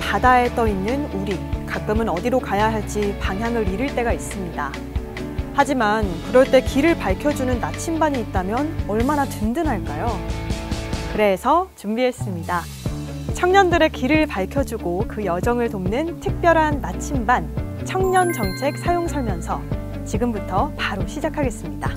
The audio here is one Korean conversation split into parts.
바다에 떠 있는 우리, 가끔은 어디로 가야 할지 방향을 잃을 때가 있습니다. 하지만 그럴 때 길을 밝혀주는 나침반이 있다면 얼마나 든든할까요? 그래서 준비했습니다. 청년들의 길을 밝혀주고 그 여정을 돕는 특별한 나침반, 청년정책 사용설명서. 지금부터 바로 시작하겠습니다.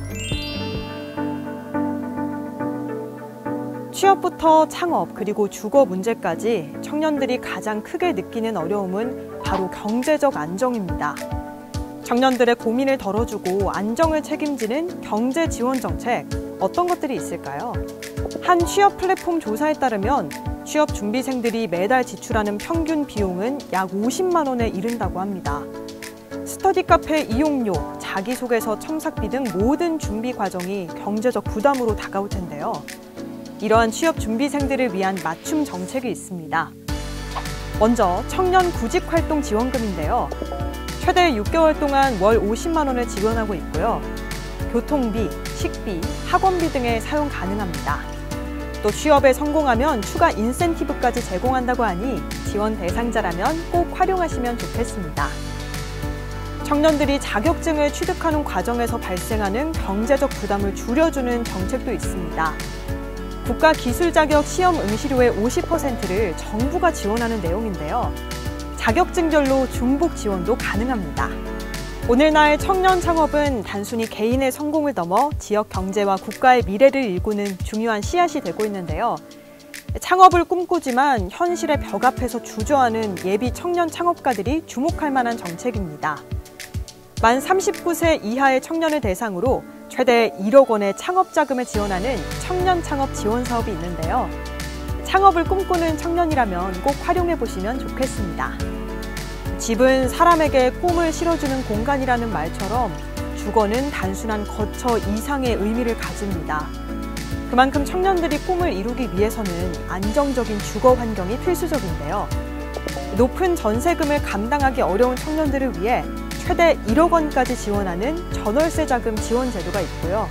취업부터 창업 그리고 주거 문제까지 청년들이 가장 크게 느끼는 어려움은 바로 경제적 안정입니다. 청년들의 고민을 덜어주고 안정을 책임지는 경제 지원 정책, 어떤 것들이 있을까요? 한 취업 플랫폼 조사에 따르면 취업 준비생들이 매달 지출하는 평균 비용은 약 50만 원에 이른다고 합니다. 스터디 카페 이용료, 자기소개서 첨삭비 등 모든 준비 과정이 경제적 부담으로 다가올 텐데요. 이러한 취업 준비생들을 위한 맞춤 정책이 있습니다. 먼저 청년 구직활동 지원금인데요. 최대 6개월 동안 월 50만 원을 지원하고 있고요. 교통비, 식비, 학원비 등에 사용 가능합니다. 또 취업에 성공하면 추가 인센티브까지 제공한다고 하니 지원 대상자라면 꼭 활용하시면 좋겠습니다. 청년들이 자격증을 취득하는 과정에서 발생하는 경제적 부담을 줄여주는 정책도 있습니다. 국가기술자격 시험 응시료의 50%를 정부가 지원하는 내용인데요. 자격증별로 중복 지원도 가능합니다. 오늘날 청년 창업은 단순히 개인의 성공을 넘어 지역 경제와 국가의 미래를 일구는 중요한 씨앗이 되고 있는데요. 창업을 꿈꾸지만 현실의 벽 앞에서 주저하는 예비 청년 창업가들이 주목할 만한 정책입니다. 만 39세 이하의 청년을 대상으로 최대 1억 원의 창업 자금을 지원하는 청년 창업 지원 사업이 있는데요. 창업을 꿈꾸는 청년이라면 꼭 활용해 보시면 좋겠습니다. 집은 사람에게 꿈을 실어주는 공간이라는 말처럼 주거는 단순한 거처 이상의 의미를 가집니다. 그만큼 청년들이 꿈을 이루기 위해서는 안정적인 주거 환경이 필수적인데요. 높은 전세금을 감당하기 어려운 청년들을 위해 최대 1억 원까지 지원하는 전월세 자금 지원 제도가 있고요.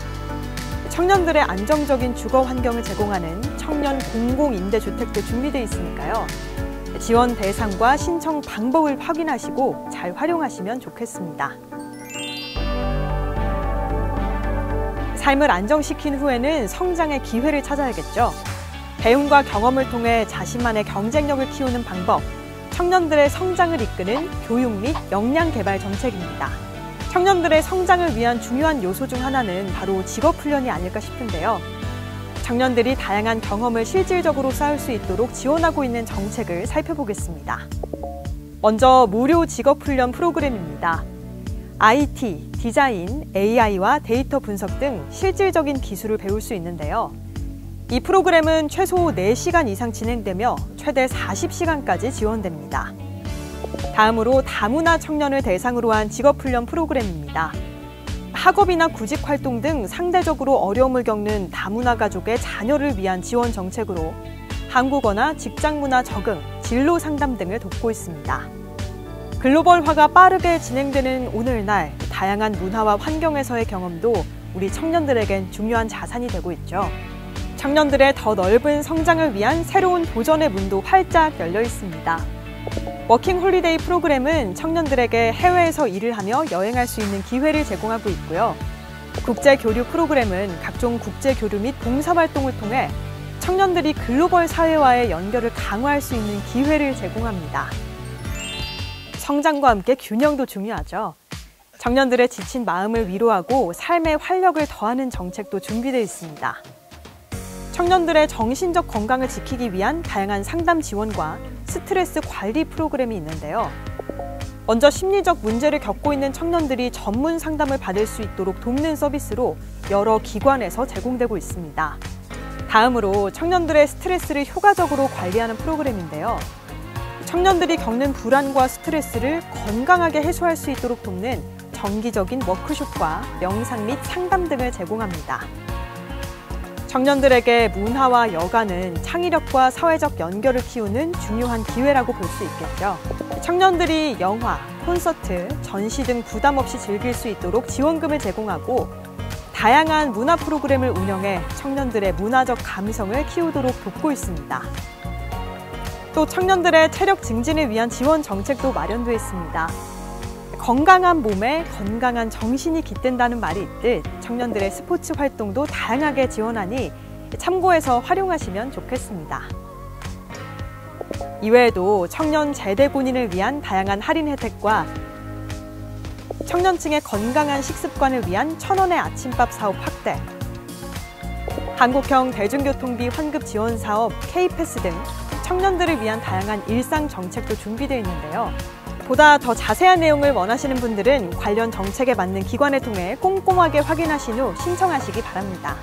청년들의 안정적인 주거 환경을 제공하는 청년 공공임대주택도 준비되어 있으니까요. 지원 대상과 신청 방법을 확인하시고 잘 활용하시면 좋겠습니다. 삶을 안정시킨 후에는 성장의 기회를 찾아야겠죠. 배움과 경험을 통해 자신만의 경쟁력을 키우는 방법, 청년들의 성장을 이끄는 교육 및 역량 개발 정책입니다. 청년들의 성장을 위한 중요한 요소 중 하나는 바로 직업훈련이 아닐까 싶은데요. 청년들이 다양한 경험을 실질적으로 쌓을 수 있도록 지원하고 있는 정책을 살펴보겠습니다. 먼저 무료 직업훈련 프로그램입니다. IT, 디자인, AI와 데이터 분석 등 실질적인 기술을 배울 수 있는데요. 이 프로그램은 최소 4시간 이상 진행되며 최대 40시간까지 지원됩니다. 다음으로 다문화 청년을 대상으로 한 직업훈련 프로그램입니다. 학업이나 구직활동 등 상대적으로 어려움을 겪는 다문화 가족의 자녀를 위한 지원 정책으로 한국어나 직장문화 적응, 진로 상담 등을 돕고 있습니다. 글로벌화가 빠르게 진행되는 오늘날 다양한 문화와 환경에서의 경험도 우리 청년들에겐 중요한 자산이 되고 있죠. 청년들의 더 넓은 성장을 위한 새로운 도전의 문도 활짝 열려 있습니다. 워킹 홀리데이 프로그램은 청년들에게 해외에서 일을 하며 여행할 수 있는 기회를 제공하고 있고요. 국제 교류 프로그램은 각종 국제 교류 및 봉사활동을 통해 청년들이 글로벌 사회와의 연결을 강화할 수 있는 기회를 제공합니다. 성장과 함께 균형도 중요하죠. 청년들의 지친 마음을 위로하고 삶의 활력을 더하는 정책도 준비되어 있습니다. 청년들의 정신적 건강을 지키기 위한 다양한 상담 지원과 스트레스 관리 프로그램이 있는데요. 먼저 심리적 문제를 겪고 있는 청년들이 전문 상담을 받을 수 있도록 돕는 서비스로 여러 기관에서 제공되고 있습니다. 다음으로 청년들의 스트레스를 효과적으로 관리하는 프로그램인데요. 청년들이 겪는 불안과 스트레스를 건강하게 해소할 수 있도록 돕는 정기적인 워크숍과 명상 및 상담 등을 제공합니다. 청년들에게 문화와 여가는 창의력과 사회적 연결을 키우는 중요한 기회라고 볼 수 있겠죠. 청년들이 영화, 콘서트, 전시 등 부담 없이 즐길 수 있도록 지원금을 제공하고 다양한 문화 프로그램을 운영해 청년들의 문화적 감성을 키우도록 돕고 있습니다. 또 청년들의 체력 증진을 위한 지원 정책도 마련되어 있습니다. 건강한 몸에 건강한 정신이 깃든다는 말이 있듯 청년들의 스포츠 활동도 다양하게 지원하니 참고해서 활용하시면 좋겠습니다. 이외에도 청년 제대 군인을 위한 다양한 할인 혜택과 청년층의 건강한 식습관을 위한 1,000원의 아침밥 사업 확대, 한국형 대중교통비 환급 지원 사업 K패스 등 청년들을 위한 다양한 일상 정책도 준비되어 있는데요. 보다 더 자세한 내용을 원하시는 분들은 관련 정책에 맞는 기관을 통해 꼼꼼하게 확인하신 후 신청하시기 바랍니다.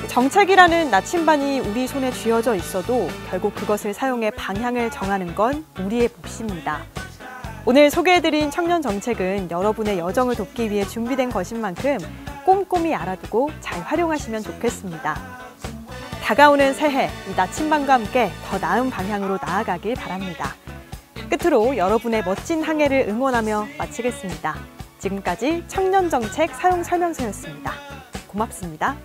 정책이라는 나침반이 우리 손에 쥐어져 있어도 결국 그것을 사용해 방향을 정하는 건 우리의 몫입니다. 오늘 소개해드린 청년 정책은 여러분의 여정을 돕기 위해 준비된 것인 만큼 꼼꼼히 알아두고 잘 활용하시면 좋겠습니다. 다가오는 새해, 이 나침반과 함께 더 나은 방향으로 나아가길 바랍니다. 끝으로 여러분의 멋진 항해를 응원하며 마치겠습니다. 지금까지 청년정책 사용설명서였습니다. 고맙습니다.